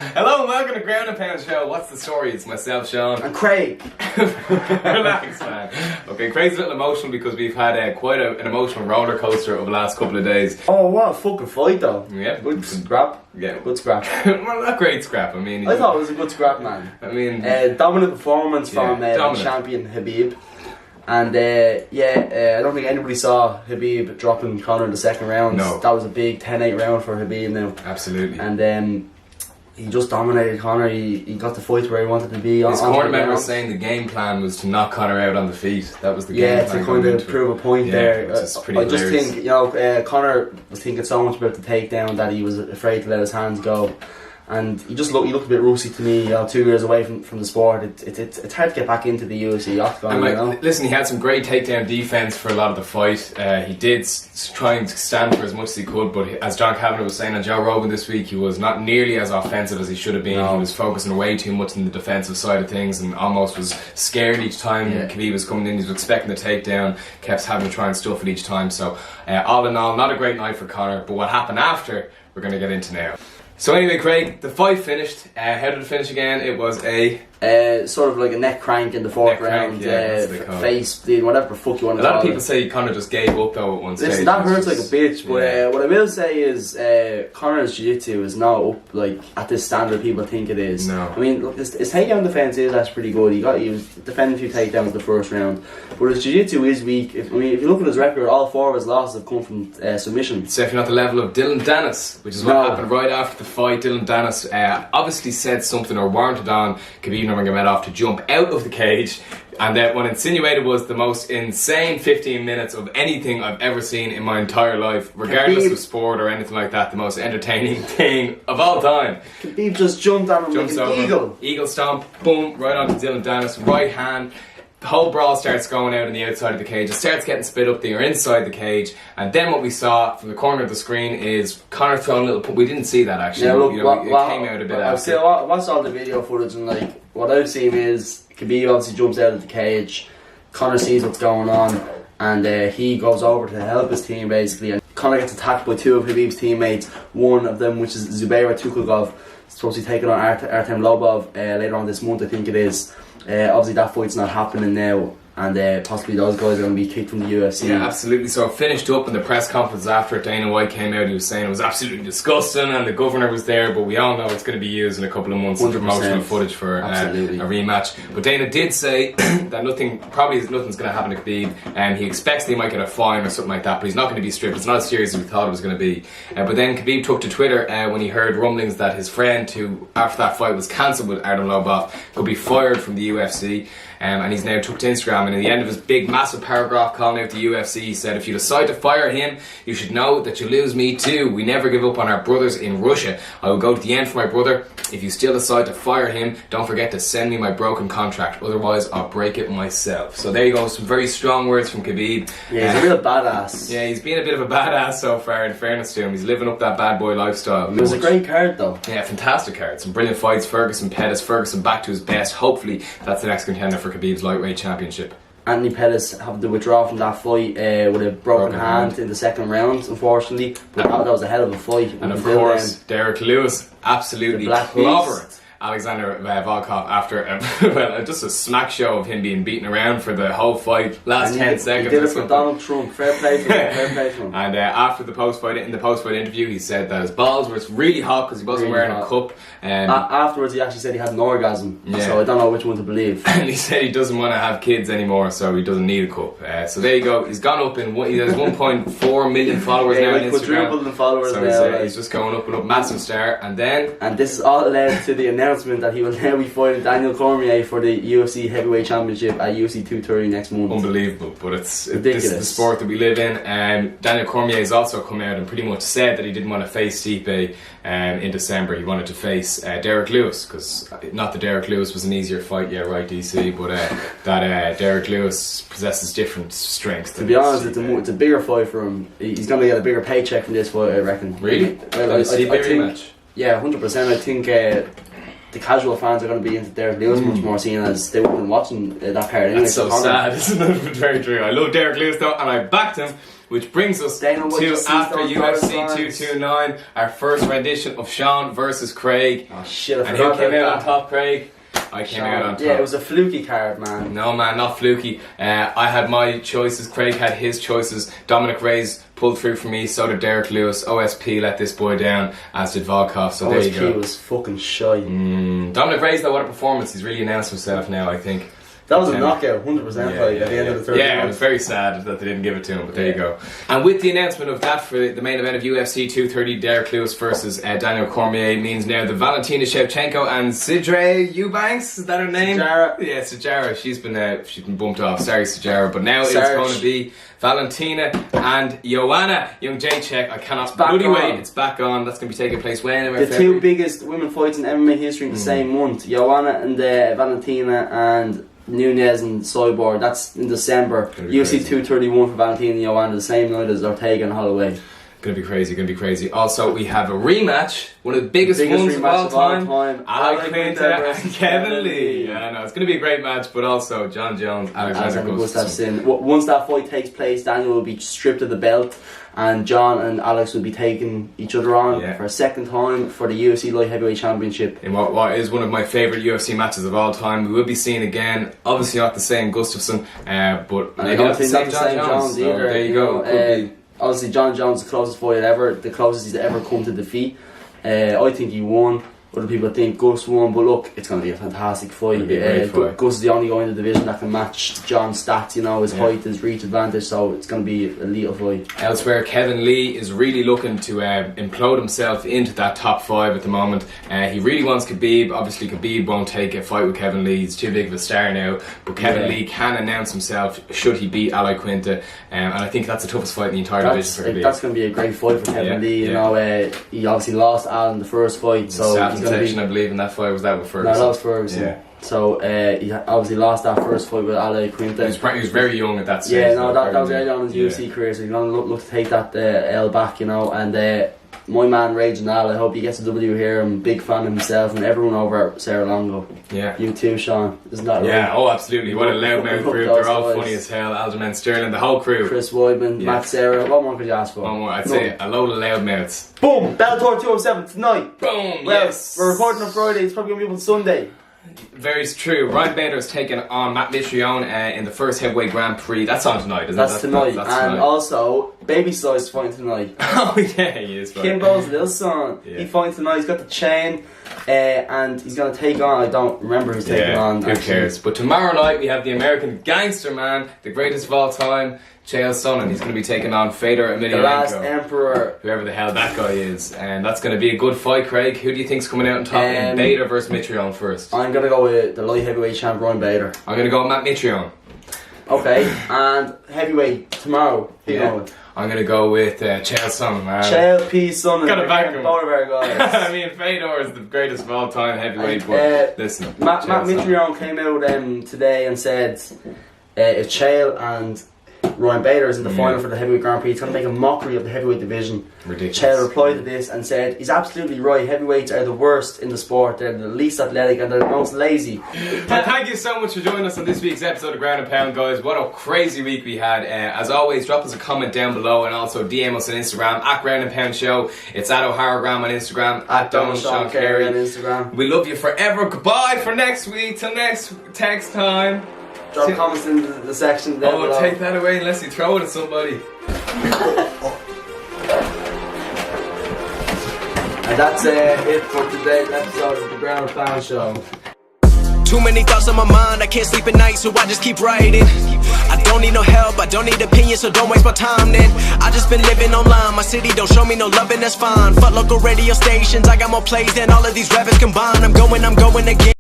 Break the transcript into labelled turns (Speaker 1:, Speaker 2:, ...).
Speaker 1: Hello and welcome to Ground and Pound Show. What's the story? It's myself, Sean.
Speaker 2: And Craig.
Speaker 1: Relax, man. Okay, Craig's a little emotional because we've had quite an emotional roller coaster over the last couple of days.
Speaker 2: Oh, what a fucking fight though.
Speaker 1: Yeah.
Speaker 2: Good scrap.
Speaker 1: Yeah.
Speaker 2: Good scrap.
Speaker 1: Well, not great scrap. I mean,
Speaker 2: I thought it was a good scrap, man.
Speaker 1: I mean,
Speaker 2: dominant performance from
Speaker 1: dominant.
Speaker 2: the champion Habib. And I don't think anybody saw Habib dropping Conor in the second round.
Speaker 1: No.
Speaker 2: That was a big 10-8 round for Habib now.
Speaker 1: Absolutely.
Speaker 2: And he just dominated Conor. He got the fight where he wanted to be.
Speaker 1: His corner member was saying the game plan was to knock Conor out on the feet. That was the game plan.
Speaker 2: To kind of prove a point there.
Speaker 1: I just
Speaker 2: think, Conor was thinking so much about the takedown that he was afraid to let his hands go. And he looked a bit rusty to me. 2 years away from the sport, it's hard to get back into the UFC octagon.
Speaker 1: Listen, he had some great takedown defense for a lot of the fight. He did try and stand for as much as he could, but as John Kavanagh was saying on Joe Rogan this week, he was not nearly as offensive as he should have been. No. He was focusing way too much on the defensive side of things and almost was scared each time Khabib was coming in. He was expecting the takedown, kept having to try and stuff it each time. So all in all, not a great night for Conor. But what happened after, we're going to get into now. So anyway, Craig, the fight finished. How did it finish again? It was a
Speaker 2: sort of like a neck crank in the fourth round. Face bleed, whatever the fuck you want to call it.
Speaker 1: A lot of people say Conor just gave up though at one stage.
Speaker 2: Listen, that hurts like a bitch, but what I will say is Conor's jiu-jitsu is not up like at this standard people think it is.
Speaker 1: No.
Speaker 2: I mean, look, his takedown defense is actually pretty good. He was defending a few takedowns the first round, but his jiu-jitsu is weak. If you look at his record, all 4 of his losses have come from submission.
Speaker 1: It's definitely not the level of Dylan Dennis, which is what happened right after the fight. Dylan Dennis obviously said something or warranted on Khabib Nurmagomedov to jump out of the cage, and that what insinuated was the most insane 15 minutes of anything I've ever seen in my entire life, regardless of sport or anything like that. The most entertaining thing of all time.
Speaker 2: Khabib just jumped on him like an
Speaker 1: eagle stomp, boom, right onto Dylan Dennis, right hand. The whole brawl starts going out on the outside of the cage. It starts getting split up. They're inside the cage, and then what we saw from the corner of the screen is Conor throwing a little. We didn't see that actually.
Speaker 2: Yeah, look,
Speaker 1: it came out a bit after.
Speaker 2: I watched all the video footage, and like what I've seen is Khabib obviously jumps out of the cage. Conor sees what's going on, and he goes over to help his team basically. And Conor gets attacked by 2 of Khabib's teammates. One of them, which is Zubair Tukhugov, supposed to be taking on Artem Lobov later on this month, I think it is. Obviously that fight's not happening now, and possibly those guys are going to be kicked from the UFC.
Speaker 1: Yeah, absolutely. So it finished up in the press conference after Dana White came out. He was saying it was absolutely disgusting, and the governor was there, but we all know it's going to be used in a couple of months as promotional footage for a rematch. But Dana did say that nothing's going to happen to Khabib, and he expects that he might get a fine or something like that, but he's not going to be stripped. It's not as serious as we thought it was going to be. But then Khabib took to Twitter when he heard rumblings that his friend, who after that fight was cancelled with Artem Lobov, could be fired from the UFC. And he's now took to Instagram, and in the end of his big massive paragraph calling out the UFC, he said, "If you decide to fire him, you should know that you lose me too. We never give up on our brothers in Russia. I will go to the end for my brother. If you still decide to fire him, don't forget to send me my broken contract, otherwise I'll break it myself." So there you go, some very strong words from Khabib.
Speaker 2: Yeah, he's a real badass.
Speaker 1: Yeah, he's been a bit of a badass so far, in fairness to him. He's living up that bad boy lifestyle.
Speaker 2: It was a great card though.
Speaker 1: Yeah, fantastic card. Some brilliant fights. Ferguson back to his best. Hopefully that's the next contender for Khabib's lightweight championship.
Speaker 2: Anthony Pettis having to withdraw from that fight with a broken hand in the second round, unfortunately. But that was a hell of a fight.
Speaker 1: And of course, Derek Lewis absolutely clobbered Alexander Volkov after just a smack show of him being beaten around for the whole fight, last 10 seconds.
Speaker 2: He did it for Donald Trump. Fair play to him.
Speaker 1: And after the post-fight interview, he said that his balls were really hot because he wasn't wearing a cup.
Speaker 2: Afterwards, he actually said he had an orgasm. Yeah. So I don't know which one to believe.
Speaker 1: And he said he doesn't want to have kids anymore, so he doesn't need a cup. So there you go. He's gone up he has 1.4 million followers now on Instagram.
Speaker 2: Quadrupled in followers
Speaker 1: so
Speaker 2: now.
Speaker 1: He's just going up and up, massive star. And
Speaker 2: this is all led to the announcement that he will now be fighting Daniel Cormier for the UFC Heavyweight Championship at UFC 230 next month.
Speaker 1: Unbelievable, but this
Speaker 2: ridiculous.
Speaker 1: Is the sport that we live in. Daniel Cormier has also come out and pretty much said that he didn't want to face Stipe in December. He wanted to face Derek Lewis, because not that Derek Lewis was an easier fight, yeah, right, DC, but that Derek Lewis possesses different strengths.
Speaker 2: To be honest, it's a bigger fight for him. He's going to get a bigger paycheck from this fight, I reckon.
Speaker 1: Really?
Speaker 2: Well, I
Speaker 1: think, rematch?
Speaker 2: Yeah, 100%. I think the casual fans are going to be into Derek Lewis much more, seeing as they would have been watching that card.
Speaker 1: That's so sad, isn't it? But very true. I love Derek Lewis though, and I backed him which brings us to after UFC 229, our first rendition of Sean versus Craig.
Speaker 2: Oh shit, I
Speaker 1: and
Speaker 2: forgot
Speaker 1: who came
Speaker 2: about
Speaker 1: out on top, Craig? I came out on top.
Speaker 2: Yeah, it was a fluky card, man.
Speaker 1: No, man, not fluky. I had my choices. Craig had his choices. Dominic Reyes pulled through for me. So did Derek Lewis. OSP let this boy down, as did Volkov. So there you go.
Speaker 2: OSP was fucking shy.
Speaker 1: Dominic Reyes, though, what a performance. He's really announced himself now, I think.
Speaker 2: That was a knockout, 100% at the end of the third round.
Speaker 1: Yeah, it was very sad that they didn't give it to him, but there you go. And with the announcement of that for the main event of UFC 230, Derek Lewis versus Daniel Cormier, means now the Valentina Shevchenko and Sidre Eubanks, is that her name?
Speaker 2: Sajara.
Speaker 1: Yeah, Sajara. She's been bumped off. Sorry, Sajara. But now it's going to be Valentina and Joanna Jędrzejczyk. I cannot bloody wait. It's back on. That's going to be taking place when?
Speaker 2: The two biggest women fights in MMA history in the same month. Joanna and Valentina and Nunez and Cyborg. That's in December. UFC 231 for Valentina and Joanna the same night as Ortega and Holloway.
Speaker 1: Gonna be crazy. Also, we have a rematch, one of the biggest ones of all time. Alex Quinta and Kevin Lee. Yeah, I know, it's gonna be a great match, but also John Jones, Alexander Gustafsson.
Speaker 2: Once that fight takes place, Daniel will be stripped of the belt, and John and Alex will be taking each other on for a second time for the UFC Light Heavyweight Championship.
Speaker 1: In what is one of my favourite UFC matches of all time. We will be seeing again, obviously not the same Gustafsson, but
Speaker 2: maybe not the same John Jones either.
Speaker 1: There you go.
Speaker 2: Obviously, John Jones the closest fight ever, the closest he's ever come to defeat. I think he won. Other people think Gus won, but look, it's going to be a fantastic fight. Gus is the only guy in the division that can match John's stats, his height, his reach advantage, so it's going to be a lethal fight.
Speaker 1: Elsewhere, Kevin Lee is really looking to implode himself into that top 5 at the moment. He really wants Khabib. Obviously, Khabib won't take a fight with Kevin Lee. He's too big of a star now. But Kevin Lee can announce himself should he beat Ali Quinta. And I think that's the toughest fight in the entire division for Khabib.
Speaker 2: That's going to be a great fight for Kevin Lee. He obviously lost Al in the first fight, so
Speaker 1: I believe in that fight. Was that with Ferguson?
Speaker 2: No, that was Ferguson. Yeah. So he obviously lost that first fight with Ali Quinta.
Speaker 1: He was very young at that stage.
Speaker 2: Yeah, no, that was early on in his UFC career, so he's going to look to take that L back, and my man Raging Al, I hope he gets a W here. I'm a big fan of himself and everyone over at Sarah Longo.
Speaker 1: Yeah.
Speaker 2: You too, Sean. Isn't that right?
Speaker 1: Yeah, oh absolutely. What a loudmouth group. They're all funny as hell. Aljamain Sterling, the whole crew.
Speaker 2: Chris Weidman, Matt Sarah. What more could you ask for?
Speaker 1: One more. I'd say a load of loudmouths.
Speaker 2: Boom! Bellator 207 tonight.
Speaker 1: Boom!
Speaker 2: Well,
Speaker 1: yes.
Speaker 2: We're recording on Friday. It's probably going to be up on Sunday.
Speaker 1: Very true. Ryan Bader is taking on Matt Mitrione in the first heavyweight Grand Prix. That's on tonight, isn't it?
Speaker 2: That's tonight. And also, Baby Slice fighting tonight.
Speaker 1: Oh yeah, he is.
Speaker 2: Kimbo's little son. Yeah. He fighting tonight. He's got the chain, and he's going to take on. I don't remember who's taking on.
Speaker 1: Who cares? But tomorrow night we have the American gangster man, the greatest of all time, Chael Sonnen. He's going to be taking on Fedor Emelianenko,
Speaker 2: the last emperor,
Speaker 1: whoever the hell that guy is, and that's going to be a good fight. Craig, who do you think's coming out on top in Bader versus Mitrione first?
Speaker 2: I'm going to go with the light heavyweight champ Ryan Bader.
Speaker 1: I'm going to go with Matt Mitrione.
Speaker 2: Okay, and heavyweight tomorrow.
Speaker 1: I'm going to go with Chael Sonnen, man.
Speaker 2: Chael P. Sonnen.
Speaker 1: Got to back him.
Speaker 2: Both of our guys.
Speaker 1: I mean, Fedor is the greatest of all time heavyweight, but listen.
Speaker 2: Matt Mitrione came out today and said if Chael and Ryan Bader is in the final for the heavyweight Grand Prix, he's going to make a mockery of the heavyweight division.
Speaker 1: Ridiculous.
Speaker 2: Chael replied to this and said he's absolutely right. Heavyweights are the worst in the sport. They're the least athletic and they're the most lazy.
Speaker 1: Thank you so much for joining us on this week's episode of Ground and Pound, guys. What a crazy week we had. As always, drop us a comment down below and also DM us on Instagram at Ground and Pound Show. It's at O'Haragram on Instagram, at Donald Sean Carey
Speaker 2: on Instagram.
Speaker 1: We love you forever. Goodbye for next week. Till next time.
Speaker 2: Drop comments in the section down below.
Speaker 1: Take that away unless you throw it at somebody.
Speaker 2: And that's it for today's episode of the Ground and Pound Show.
Speaker 3: Too many thoughts on my mind, I can't sleep at night, so I just keep writing. I don't need no help, I don't need opinions, so don't waste my time then. I just been living online, my city don't show me no loving, that's fine. Fuck local radio stations, I got more plays than all of these rappers combined. I'm going again.